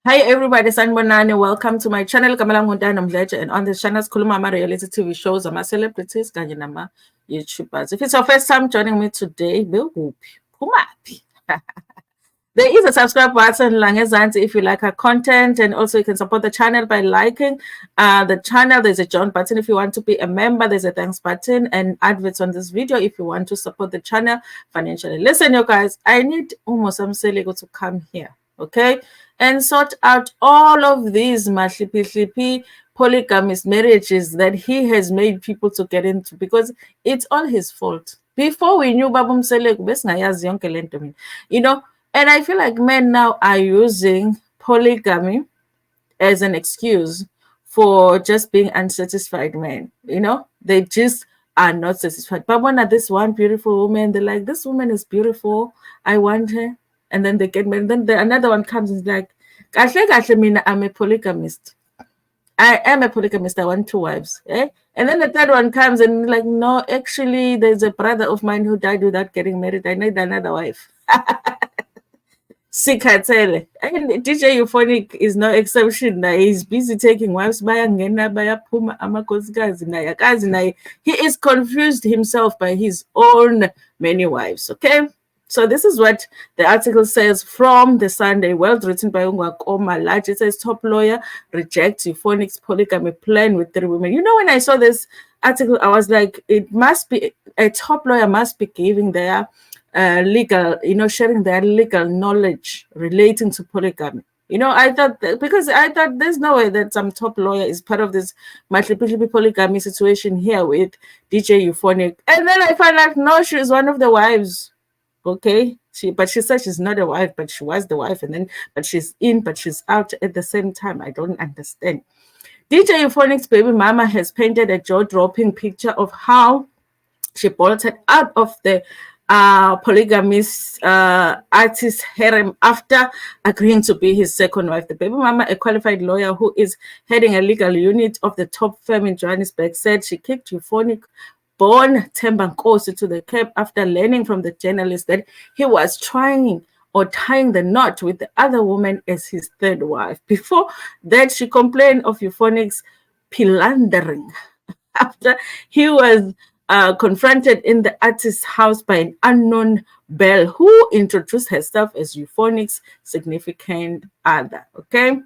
Hi everybody, Sanbonani. Welcome to my channel. Kamala Ngundana Mdleje, and on this channel, Kuluma ama reality TV shows, ama celebrities, kanye nama YouTubers. If it's your first time joining me today, Kumaphi. There is a subscribe button langezansi if you like our content, and also you can support the channel by liking the channel. There's a join button if you want to be a member. There's a thanks button and adverts on this video if you want to support the channel financially. Listen, you guys, I need Umosamselego to come here, okay, and sort out all of these mahlipi polygamous marriages that he has made people to get into, because it's all his fault. Before we knew Babu Mseleko, besingayazi yonke lento mina, you know. And I feel like men now are using polygamy as an excuse for just being unsatisfied men. They just are not satisfied. But when this one beautiful woman, they're like, this woman is beautiful, I want her. And then they get married. Then another one comes and is like, kahle kahle mina, I'm a polygamist. I am a polygamist. I want two wives. Eh? And then the third one comes and like, no, actually, there's a brother of mine who died without getting married. I need another wife. Sikhathele. And DJ Euphonic is no exception. Now he's busy taking wives. Bayangena, bayaphuma, amakhosikazi naye akazi naye. He is confused himself by his own many wives. Okay. So this is what the article says from the Sunday World, written by Ungwakoma Lach. It says top lawyer rejects Euphonic's polygamy plan with 3 women. You know, when I saw this article, I was like, it must be a top lawyer must be giving their legal, sharing their legal knowledge relating to polygamy. I thought because I thought there's no way that some top lawyer is part of this multiple polygamy situation here with DJ Euphonic. And then I found out, no, she's one of the wives. Okay, she said she's not a wife, but she was the wife, and then but she's in, but she's out at the same time. I don't understand. DJ Euphonic's baby mama has painted a jaw-dropping picture of how she bolted out of the polygamist artist harem after agreeing to be his second wife. The baby mama, a qualified lawyer who is heading a legal unit of the top firm in Johannesburg, said she kicked Euphonic born Themba Nkosi to the curb after learning from the journalist that he was trying or tying the knot with the other woman as his third wife. Before that, she complained of Euphonic's philandering after he was confronted in the artist's house by an unknown belle who introduced herself as Euphonic's significant other. Okay.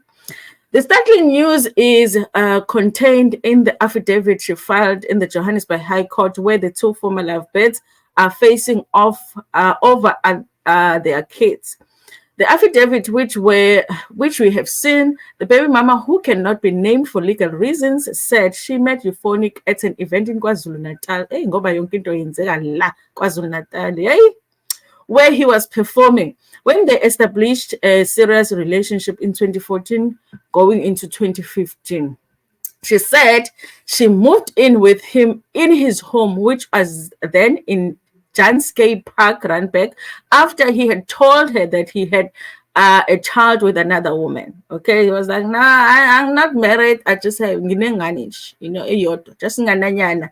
The startling news is contained in the affidavit she filed in the Johannesburg High Court, where the 2 former lovebirds are facing off over their kids. The affidavit, which we have seen, the baby mama, who cannot be named for legal reasons, said she met Euphonic at an event in KwaZulu-Natal. Ngoba yonke into yenzeka la KwaZulu-Natal. Where he was performing when they established a serious relationship in 2014 going into 2015. She said she moved in with him in his home, which was then in Janscape Park, Randburg, after he had told her that he had a child with another woman. Okay, he was like, nah, I'm not married. I just have, just ngananyana.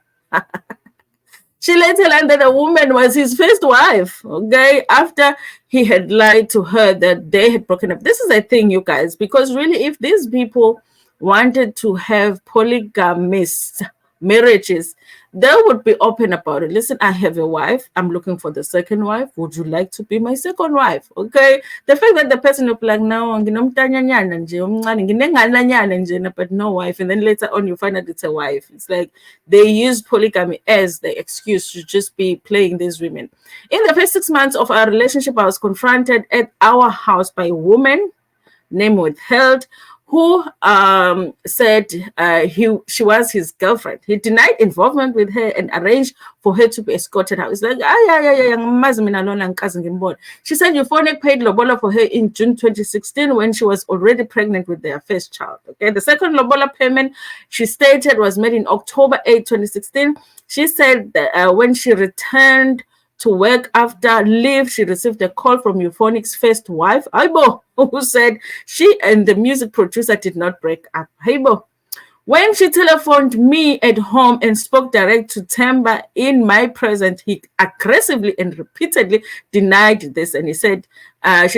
She later learned that the woman was his first wife, okay, after he had lied to her that they had broken up. This is a thing, you guys, because really, if these people wanted to have polygamous marriages, they would be open about it. Listen, I have a wife. I'm looking for the second wife. Would you like to be my second wife? Okay. The fact that the person will be like, no, but no wife. And then later on, you find out it's a wife. It's like they use polygamy as the excuse to just be playing these women. In the first 6 months of our relationship, I was confronted at our house by a woman, name withheld, who said she was his girlfriend. He denied involvement with her and arranged for her to be escorted out. It's like, she said Euphonic paid lobola for her in June 2016 when she was already pregnant with their first child. Okay, the second lobola payment, she stated, was made in October 8, 2016. She said that when she returned to work after leave, she received a call from Euphonic's first wife, Aibo, who said she and the music producer did not break up. Aibo, When she telephoned me at home and spoke direct to Temba in my presence, he aggressively and repeatedly denied this. And she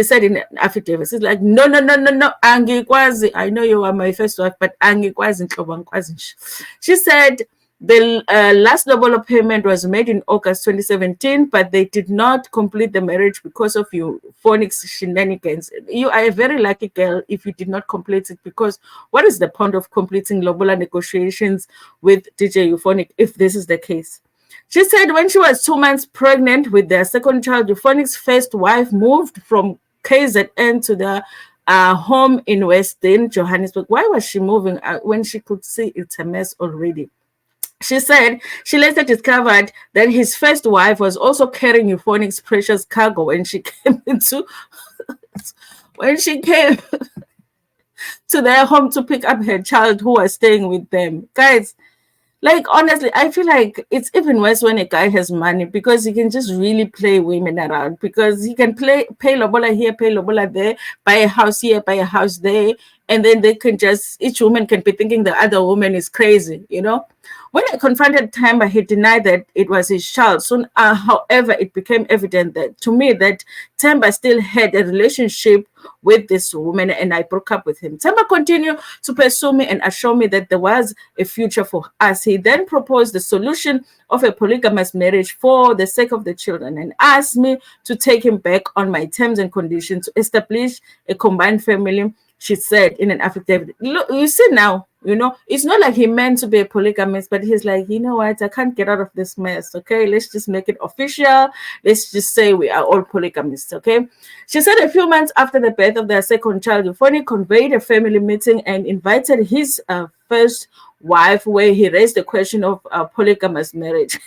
said in an affidavit, it's like, no, no, no, no, no, angikwazi. I know you are my first wife, but angikwazi nhlobo angikwazi nje. She said the last lobola payment was made in August 2017, but they did not complete the marriage because of Euphonic's shenanigans. You are a very lucky girl if you did not complete it, because what is the point of completing lobola negotiations with DJ Euphonic if this is the case? She said when she was 2 months pregnant with their second child, Euphonic's first wife moved from KZN to their home in Western Johannesburg. Why was she moving when she could see it's a mess already? She said she later discovered that his first wife was also carrying Euphonic's precious cargo when she came to their home to pick up her child who was staying with them. Guys, like, honestly, I feel like it's even worse when a guy has money, because he can just really play women around, because he can pay lobola here, pay lobola there, buy a house here, buy a house there, and then each woman can be thinking the other woman is crazy, you know. When I confronted Temba, he denied that it was his child. Soon, however, it became evident to me that Temba still had a relationship with this woman, and I broke up with him. Temba continued to pursue me and assure me that there was a future for us. He then proposed the solution of a polygamous marriage for the sake of the children and asked me to take him back on my terms and conditions to establish a combined family, she said in an affidavit. Look, you see now, it's not like he meant to be a polygamist, but he's like, you know what, I can't get out of this mess, okay? Let's just make it official. Let's just say we are all polygamists, okay? She said a few months after the birth of their second child, Euphonic conveyed a family meeting and invited his first wife, where he raised the question of polygamous marriage.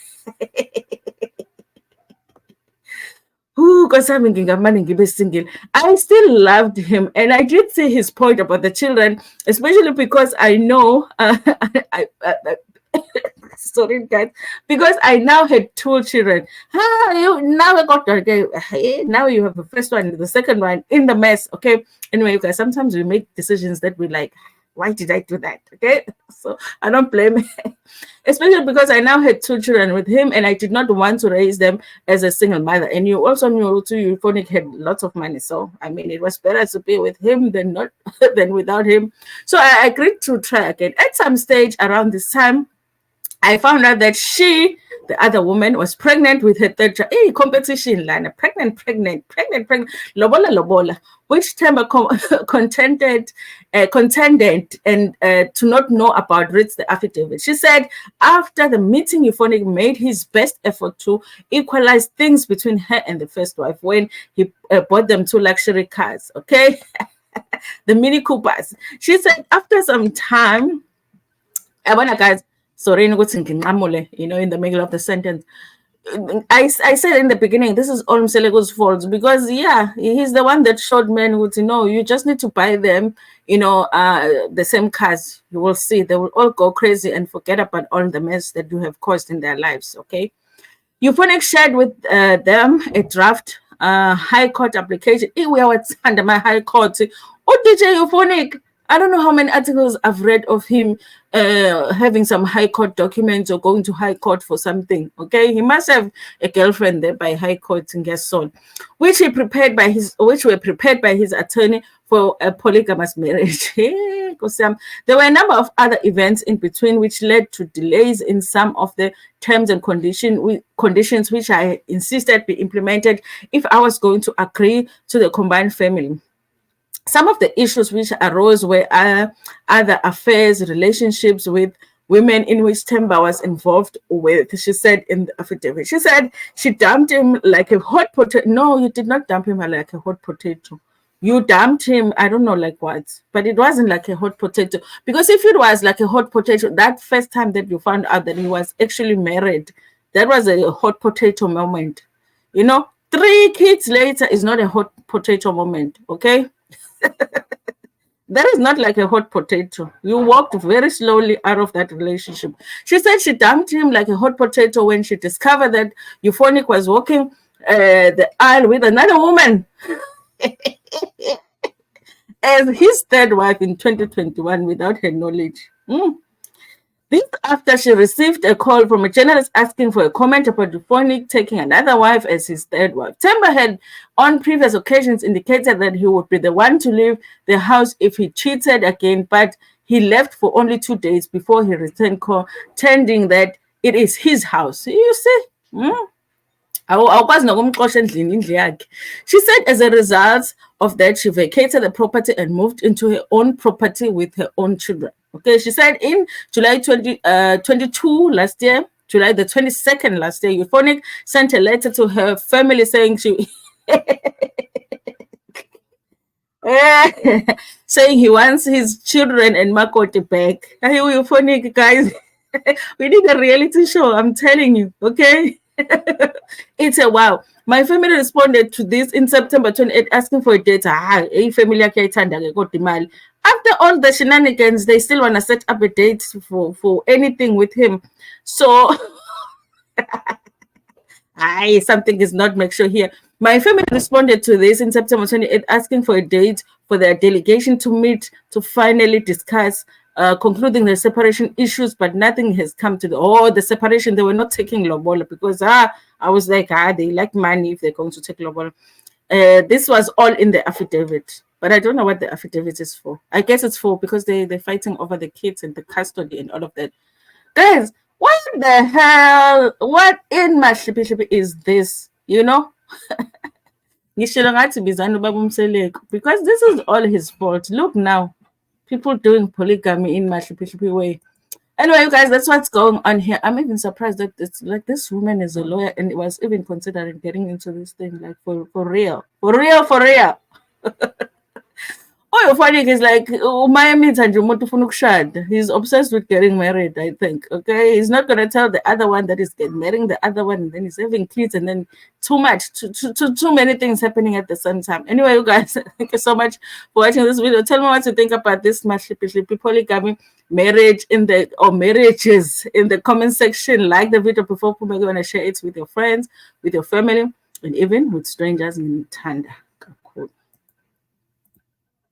I still loved him, and I did see his point about the children, especially because I know sorry guys, because I now had 2 children. Now you have the first one, the second one in the mess. Okay, anyway, you guys, sometimes we make decisions that we like, why did I do that? Okay, so I don't blame him, especially because I now had 2 children with him, and I did not want to raise them as a single mother. And you also knew too, Euphonic had lots of money, so I mean, it was better to be with him than not than without him. So I agreed to try again. At some stage around this time, I found out that the other woman, was pregnant with her third child. Hey, competition, Lana. Pregnant. Lobola. Which Temba contended and to not know about, reads the affidavit. She said after the meeting, Euphonic made his best effort to equalize things between her and the first wife when he bought them 2 luxury cars, okay? The Mini Coopers. She said after some time, guys, sorry, in the middle of the sentence. I said in the beginning, this is all Mselego's fault, because he's the one that showed men who, you just need to buy them, the same cars. You will see they will all go crazy and forget about all the mess that you have caused in their lives. Okay, Euphonic shared with them a draft high court application. We are under my high court. Oh, DJ Euphonic, I don't know how many articles I've read of him having some high court documents or going to high court for something. Okay, he must have a girlfriend there by high court in Gasol, which were prepared by his attorney for a polygamous marriage. There were a number of other events in between which led to delays in some of the terms and conditions which I insisted be implemented if I was going to agree to the combined family. Some of the issues which arose were other affairs, relationships with women in which Temba was involved with, she said in the affidavit. She said she dumped him like a hot potato. No, you did not dump him like a hot potato. You dumped him, I don't know like what, but it wasn't like a hot potato. Because if it was like a hot potato, that first time that you found out that he was actually married, that was a hot potato moment. 3 kids later is not a hot potato moment, okay? That is not like a hot potato. You walked very slowly out of that relationship. She said she dumped him like a hot potato when she discovered that Euphonic was walking the aisle with another woman as his third wife in 2021 without her knowledge. This after she received a call from a journalist asking for a comment about Euphonic taking another wife as his third wife. Temba had on previous occasions indicated that he would be the one to leave the house if he cheated again, but he left for only 2 days before he returned, contending that it is his house. You see? She said as a result of that, she vacated the property and moved into her own property with her own children. Okay, she said in July 2022 last year, July the 22nd last year, Euphonic sent a letter to her family saying saying he wants his children and Makoti back. Hey, Euphonic, guys, we need a reality show, I'm telling you, okay? It's a wow. My family responded to this in September 28, asking for a date. Family after all the shenanigans, they still want to set up a date for anything with him. So, something is not make sure here. My family responded to this in September 28, asking for a date for their delegation to meet to finally discuss concluding the separation issues, but nothing has come to the separation. They were not taking lobola because I was like, they like money if they're going to take lobola. This was all in the affidavit, but I don't know what the affidavit is for. I guess it's for because they're fighting over the kids and the custody and all of that. Guys, what the hell? What in Mashlipi is this? You know? Because this is all his fault. Look now. People doing polygamy in Mashlipi way. Anyway, you guys, that's what's going on here. I'm even surprised that it's like this woman is a lawyer and was even considering getting into this thing, like for real. For real, for real. Euphonic is like, he's obsessed with getting married, I think. Okay, he's not gonna tell the other one that he's getting marrying the other one, and then he's having kids, and then too many things happening at the same time. Anyway, you guys, thank you so much for watching this video. Tell me what you think about this polygamy marriage marriages in the comment section. Like the video before you want to share it with your friends, with your family, and even with strangers in Tanda.